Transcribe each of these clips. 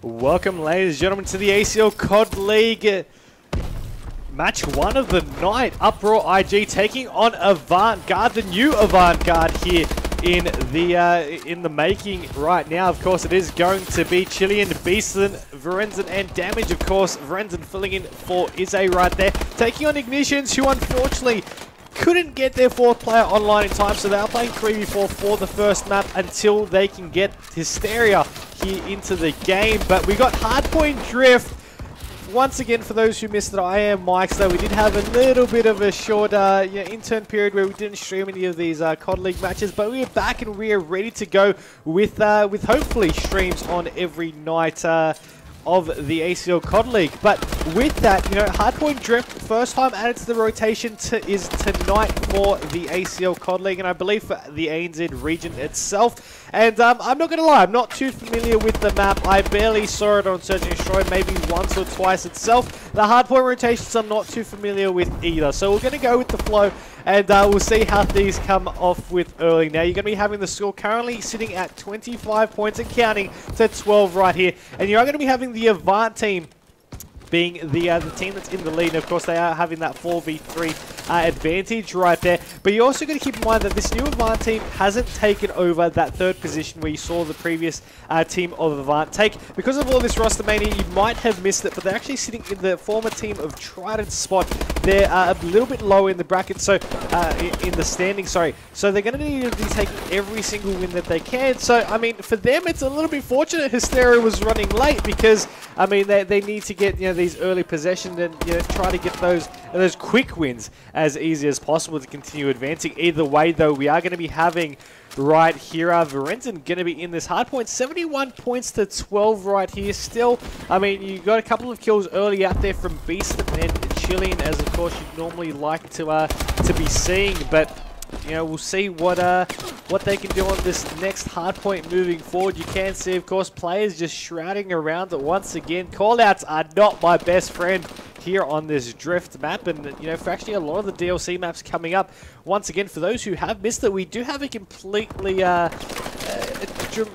Welcome, ladies and gentlemen, to the ACL CoD League match 1 of the night. Uproar.IG taking on AVANT-GARDE, the new AVANT-GARDE here in the making right now. Of course, it is going to be Chilean, Beastland, Verenzen, and Damage. Of course, Verenzen filling in for Izzy right there, taking on AVANT-GARDE, who unfortunately couldn't get their 4th player online in time, so they are playing 3v4 for the first map until they can get Hysteria here into the game. But we got Hardpoint Drift. Once again, for those who missed it, I am Mike. So we did have a little bit of a short intern period where we didn't stream any of these CoD League matches, but we are back and we are ready to go with hopefully streams on every night of the ACL CoD League. But with that, Hardpoint Drift, first time added to the rotation is tonight for the ACL CoD League, and I believe for the ANZ region itself. And I'm not going to lie, I'm not too familiar with the map. I barely saw it on Search and Destroy, maybe once or twice itself. The hardpoint rotations I'm not too familiar with either. So we're going to go with the flow, and we'll see how these come off with early. Now, you're going to be having the score currently sitting at 25 points and counting to 12 right here. And you're going to be having the Avant team being the team that's in the lead. And of course, they are having that 4v3 advantage right there. But you're also going to keep in mind that this new Avant team hasn't taken over that 3rd position where you saw the previous team of Avant take. Because of all this roster mania, you might have missed it, but they're actually sitting in the former team of Trident spot. They're a little bit lower in the bracket, so in the standing, sorry. So they're going to need to be taking every single win that they can. So, I mean, for them, it's a little bit fortunate Hysteria was running late because, I mean, they need to get, these early possessions and, try to get those quick wins as easy as possible to continue advancing. Either way, though, we are going to be having right here, Verenzen going to be in this hard point. 71 points to 12 right here. Still, I mean, you got a couple of kills early out there from Beast and Chilean, as of course you'd normally like to be seeing, but we'll see what they can do on this next hard point moving forward. You can see, of course, players just shrouding around it once again. Callouts are not my best friend here on this Drift map, and for actually a lot of the DLC maps coming up. Once again, for those who have missed it, we do have a completely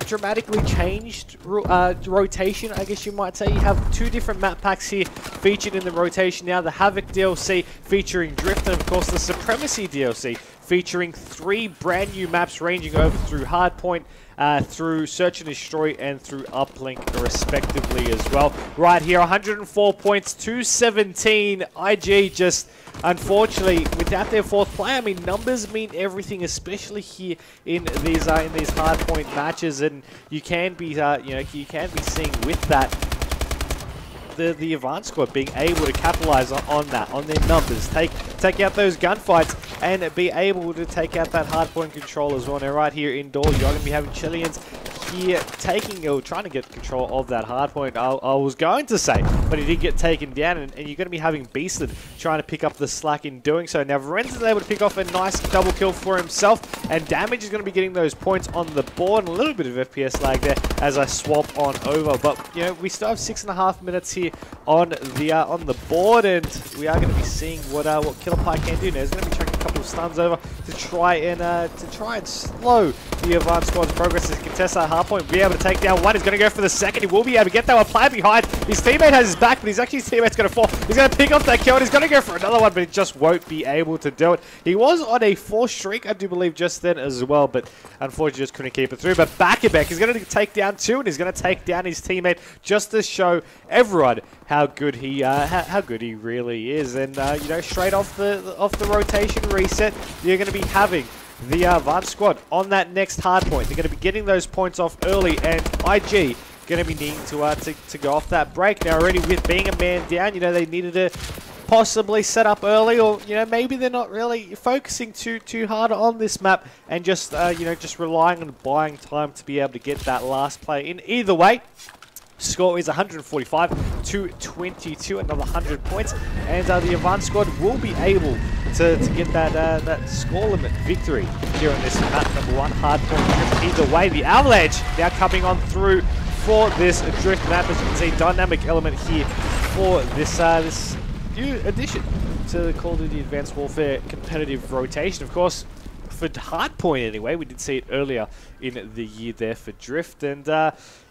dramatically changed rotation, I guess you might say. You have 2 different map packs here featured in the rotation now. The Havoc DLC featuring Drift, and of course the Supremacy DLC featuring 3 brand new maps ranging over through Hardpoint, through Search and Destroy, and through Uplink respectively as well. Right here, 104 points, 217. IG just, unfortunately, without their 4th player. I mean, numbers mean everything, especially here in these hardpoint matches, and you can be you can be seeing with that the Avant squad being able to capitalize on that, on their numbers, take out those gunfights, and be able to take out that hardpoint control as well. Now, right here indoors, you're going to be having Chileans here trying to get control of that hardpoint, I was going to say, but he did get taken down, and you're going to be having Beastland trying to pick up the slack in doing so. Now, Verenzen is able to pick off a nice double kill for himself, and Damage is going to be getting those points on the board, and a little bit of FPS lag there as I swap on over. But, we still have 6.5 minutes here on the board, and we are going to be seeing what Killer Pie can do now. He's going to be chucking a couple of stuns over to try and slow the Avant squad's progress as he contests that hardpoint. Be able to take down one. He's going to go for the second. He will be able to get that one. Player behind. His teammate has his back, but his teammate's going to fall. He's going to pick up that kill, and he's going to go for another one, but he just won't be able to do it. He was on a 4 streak, I do believe, just then as well, but unfortunately just couldn't keep it through. But Back-a-Beck is going to take down 2, and he's going to take down his teammate just to show everyone how good he really is. And straight off the rotation reset, you're going to be having the Avant squad on that next hard point. They're going to be getting those points off early, and IG going to be needing to go off that break. Now, already with being a man down, they needed to possibly set up early, or maybe they're not really focusing too hard on this map, and just just relying on buying time to be able to get that last play in. Either way, score is 145 to 22, another 100 points, and the Avant squad will be able to get that score limit victory here on this map number 1 hardpoint. Either way, the Avalanche now coming on through for this Drift map. As you can see, dynamic element here for this new addition to the Call of Duty Advanced Warfare competitive rotation. Of course, for Hardpoint anyway, we did see it earlier in the year there for Drift, and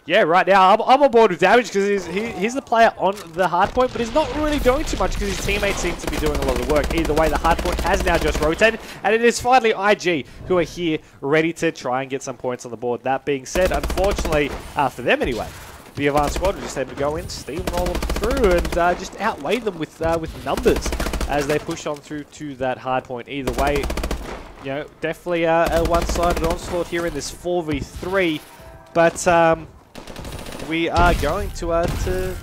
Yeah, right now I'm on board with Damage because he's the player on the hard point, but he's not really doing too much because his teammates seem to be doing a lot of the work. Either way, the hard point has now just rotated, and it is finally IG who are here ready to try and get some points on the board. That being said, unfortunately, for them anyway, the Avant squad were just able to go in, steamroll them through, and just outweigh them with numbers as they push on through to that hard point. Either way, you know, definitely a one-sided onslaught here in this 4v3, but we are going to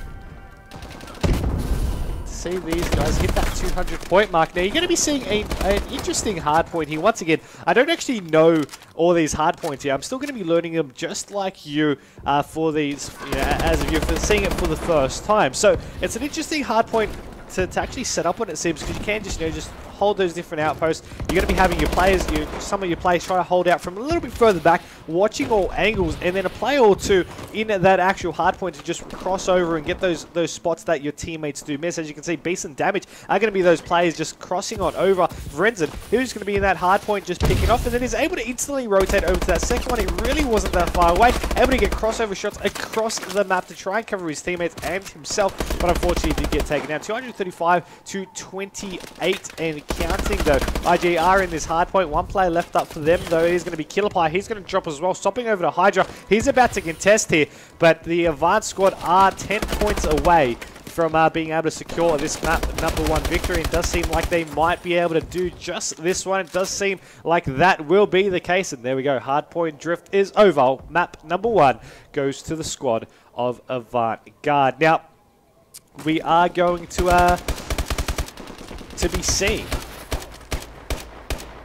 see these guys hit that 200 point mark. Now, you're going to be seeing an interesting hard point here. Once again, I don't actually know all these hard points here. I'm still going to be learning them just like you for these, you know, as if you're seeing it for the first time. So it's an interesting hard point to actually set up when it seems, because you can just, you know, just hold those different outposts. You're going to be having your players, some of your players try to hold out from a little bit further back, watching all angles, and then a player or two in that actual hard point to just cross over and get those spots that your teammates do miss. As you can see, Beast and Damage are going to be those players just crossing on over. Vrenzen, who's going to be in that hard point just picking off, and then is able to instantly rotate over to that second one. It really wasn't that far away, able to get crossover shots across the map to try and cover his teammates and himself, but unfortunately did get taken down. 235 to 28 and counting though. IG are in this hard point. One player left up for them though. He's going to be Killer Pie. He's going to drop as well, stopping over to Hydra. He's about to contest here, but the Avant squad are 10 points away from being able to secure this map #1 victory. It does seem like they might be able to do just this one. It does seem like that will be the case, and there we go. Hardpoint drift is over. Map #1 goes to the squad of AVANT-GARDE. Now, we are going to be seeing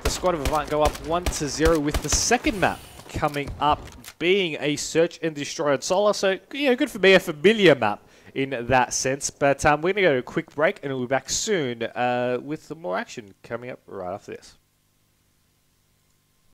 the squad of AVANT go up 1-0 with the second map coming up being a Search and Destroy on Solar. So, you know, good for me, a familiar map in that sense. But we're going to go to a quick break and we'll be back soon with more action coming up right after this.